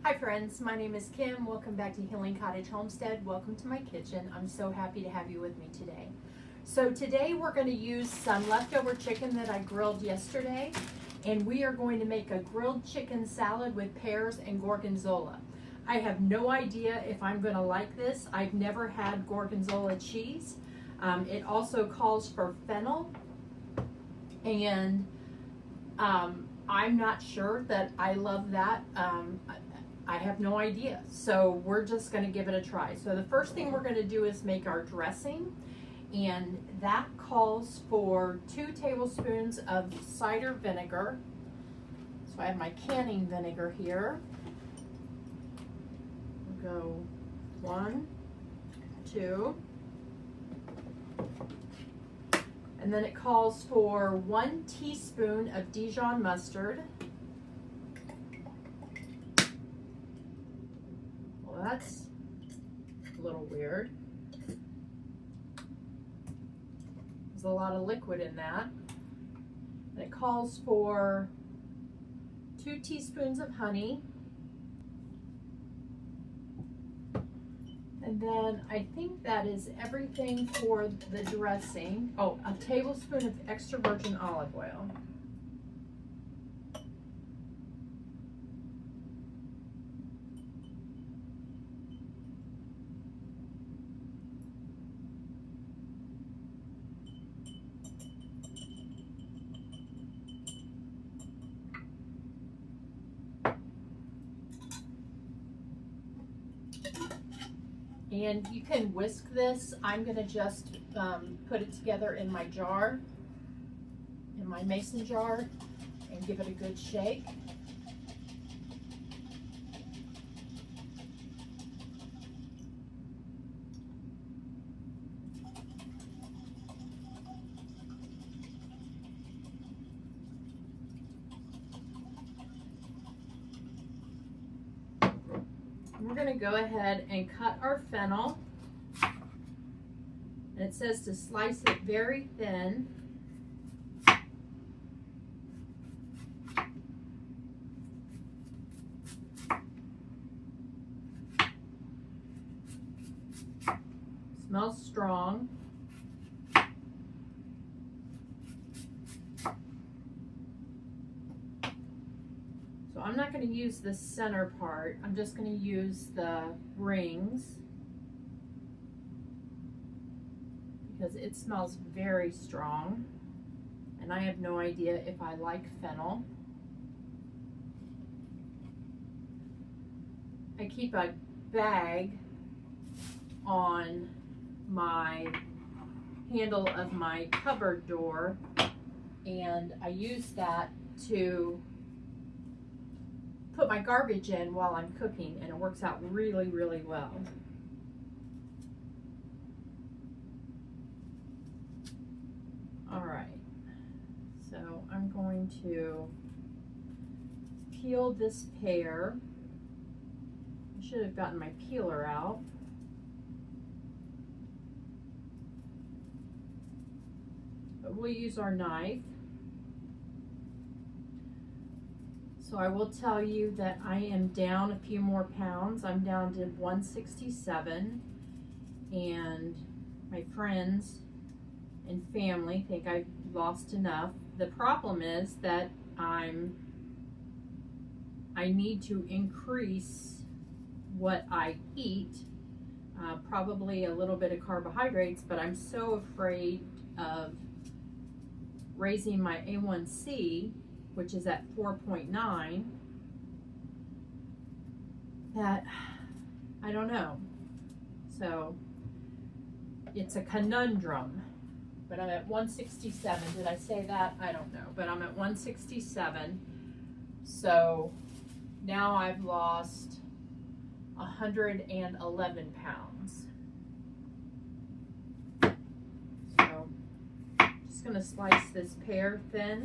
Hi friends, my name is Kim. Welcome back to Healing Cottage Homestead. Welcome to my kitchen. I'm so happy to have you with me today. So today we're going to use some leftover chicken that I grilled yesterday, and we are going to make a grilled chicken salad with pears and gorgonzola. I have no idea if I'm going to like this. I've never had gorgonzola cheese. It also calls for fennel, and I'm not sure that I love that. I have no idea. So we're just going to give it a try. So the first thing we're going to do is make our dressing, and that calls for 2 tablespoons of cider vinegar. So I have my canning vinegar here. We'll go 1, 2. And then it calls for 1 teaspoon of Dijon mustard. Well, that's a little weird. There's a lot of liquid in that. And it calls for 2 teaspoons of honey. And then I think that is everything for the dressing. Oh, a tablespoon of extra virgin olive oil. And you can whisk this. I'm going to just put it together in my jar, in my mason jar, and give it a good shake. We're going to go ahead and cut our fennel, and it says to slice it very thin. Smells strong. So I'm not going to use the center part. I'm just going to use the rings because it smells very strong, and I have no idea if I like fennel. I keep a bag on my handle of my cupboard door, and I use that to put my garbage in while I'm cooking, and it works out really, really well. All right, so I'm going to peel this pear. I should have gotten my peeler out. But we'll use our knife. So I will tell you that I am down a few more pounds. I'm down to 167, and my friends and family think I've lost enough. The problem is that I need to increase what I eat, probably a little bit of carbohydrates, but I'm so afraid of raising my A1C, which is at 4.9, that I don't know. So it's a conundrum. But I'm at 167. Did I say that? I don't know. But I'm at 167. So now I've lost 111 pounds. So I'm just going to slice this pear thin.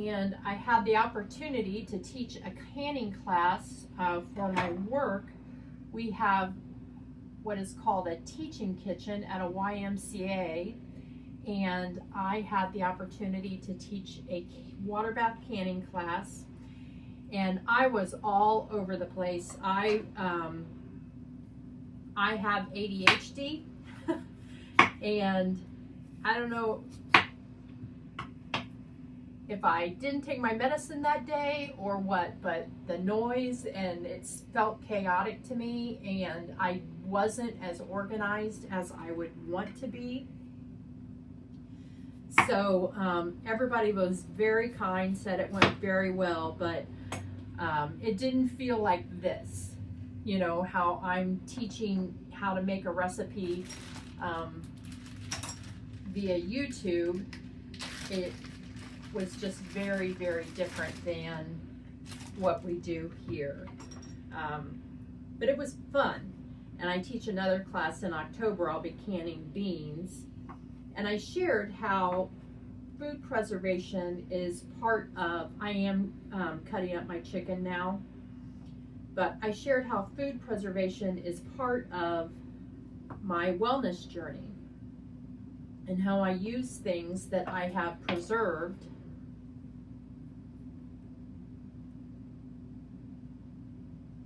and I had the opportunity to teach a canning class for my work. We have what is called a teaching kitchen at a YMCA, and I had the opportunity to teach a water bath canning class, and I was all over the place. I have ADHD, and I don't know if I didn't take my medicine that day or what, but the noise, and it felt chaotic to me, and I wasn't as organized as I would want to be. So everybody was very kind, said it went very well, but it didn't feel like this, you know, how I'm teaching how to make a recipe via YouTube. It was just very, very different than what we do here. But it was fun. And I teach another class in October. I'll be canning beans. And I shared how food preservation is part of, I am cutting up my chicken now, but I shared how food preservation is part of my wellness journey and how I use things that I have preserved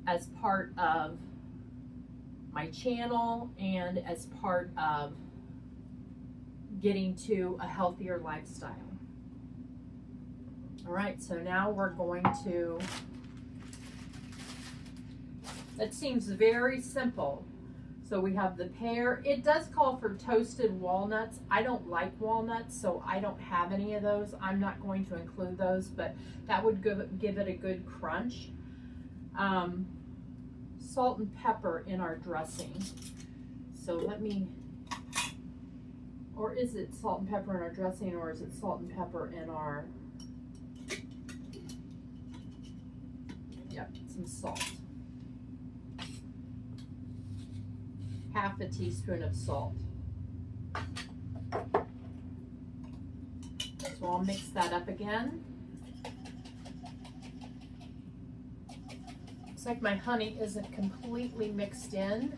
as part of my channel and as part of getting to a healthier lifestyle. All right, so now we're going to, that seems very simple. So we have the pear. It does call for toasted walnuts. I don't like walnuts, so I don't have any of those. I'm not going to include those, but that would give it a good crunch. Salt and pepper in our dressing. So let me, or is it salt and pepper in our dressing, or is it salt and pepper in our, yep, some salt. Half a teaspoon of salt. So I'll mix that up again. Looks like my honey isn't completely mixed in.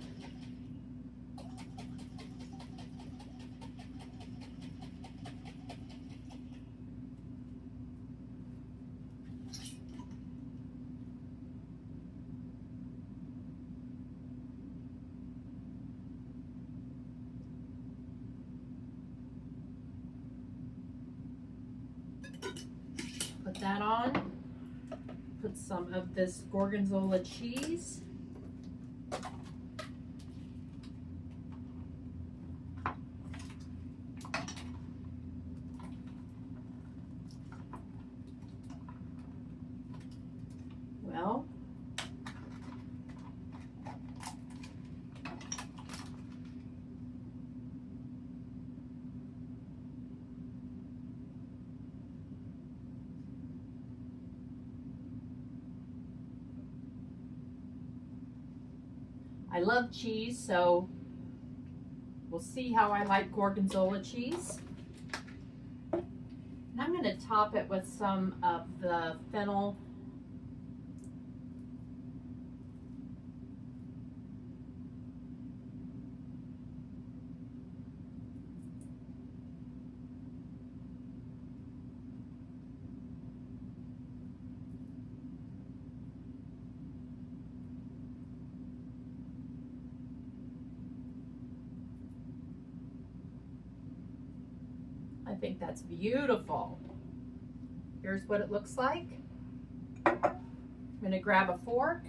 Put that on. Put some of this Gorgonzola cheese. Well, I love cheese, so we'll see how I like Gorgonzola cheese. And I'm going to top it with some of the Fennel I think that's beautiful. Here's what it looks like. I'm going to grab a fork.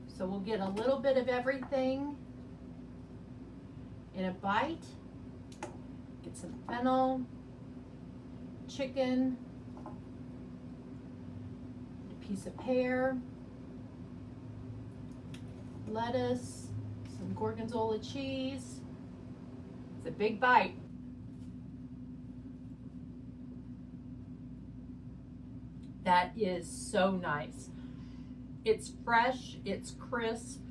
So we'll get a little bit of everything in a bite. Get some fennel, chicken, a piece of pear, lettuce, some Gorgonzola cheese. It's a big bite. That is so nice. It's fresh, it's crisp.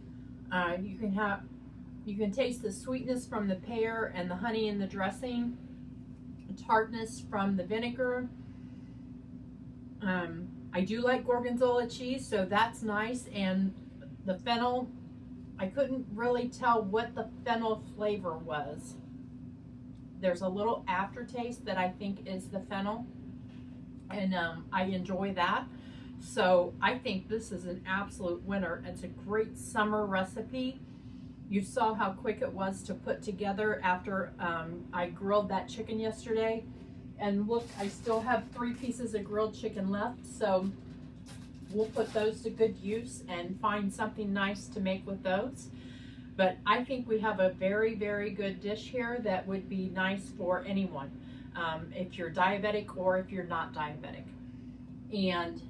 You can taste the sweetness from the pear and the honey in the dressing, the tartness from the vinegar. I do like Gorgonzola cheese, so that's nice. And the fennel, I couldn't really tell what the fennel flavor was. There's a little aftertaste that I think is the fennel, and I enjoy that. So I think this is an absolute winner. It's a great summer recipe. You saw how quick it was to put together after I grilled that chicken yesterday. And look, I still have 3 pieces of grilled chicken left, so we'll put those to good use and find something nice to make with those. But I think we have a very, very good dish here that would be nice for anyone, if you're diabetic or if you're not diabetic. And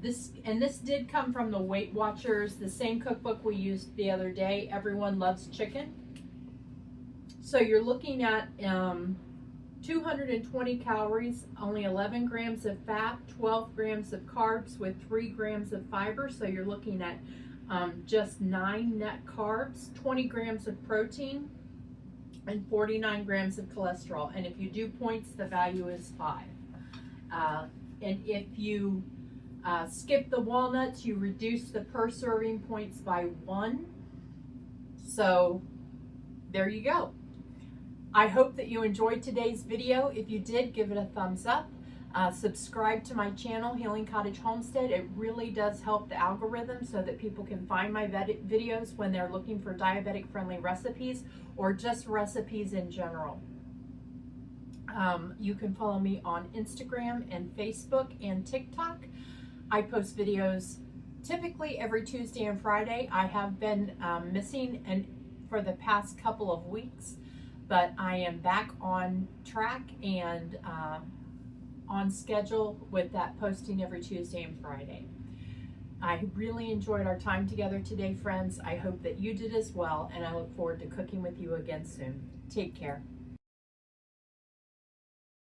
this did come from the Weight Watchers, the same cookbook we used the other day. Everyone Loves Chicken. So you're looking at 220 calories, only 11 grams of fat, 12 grams of carbs with 3 grams of fiber. So you're looking at just 9 net carbs, 20 grams of protein, and 49 grams of cholesterol. And if you do points, the value is 5. And if you skip the walnuts, you reduce the per serving points by 1. So there you go. I hope that you enjoyed today's video. If you did, give it a thumbs up. Subscribe to my channel, Healing Cottage Homestead. It really does help the algorithm so that people can find my videos when they're looking for diabetic friendly recipes or just recipes in general. You can follow me on Instagram and Facebook and TikTok. I post videos typically every Tuesday and Friday. I have been missing for the past couple of weeks, but I am back on track and on schedule with that posting every Tuesday and Friday. I really enjoyed our time together today, friends. I hope that you did as well, and I look forward to cooking with you again soon. Take care.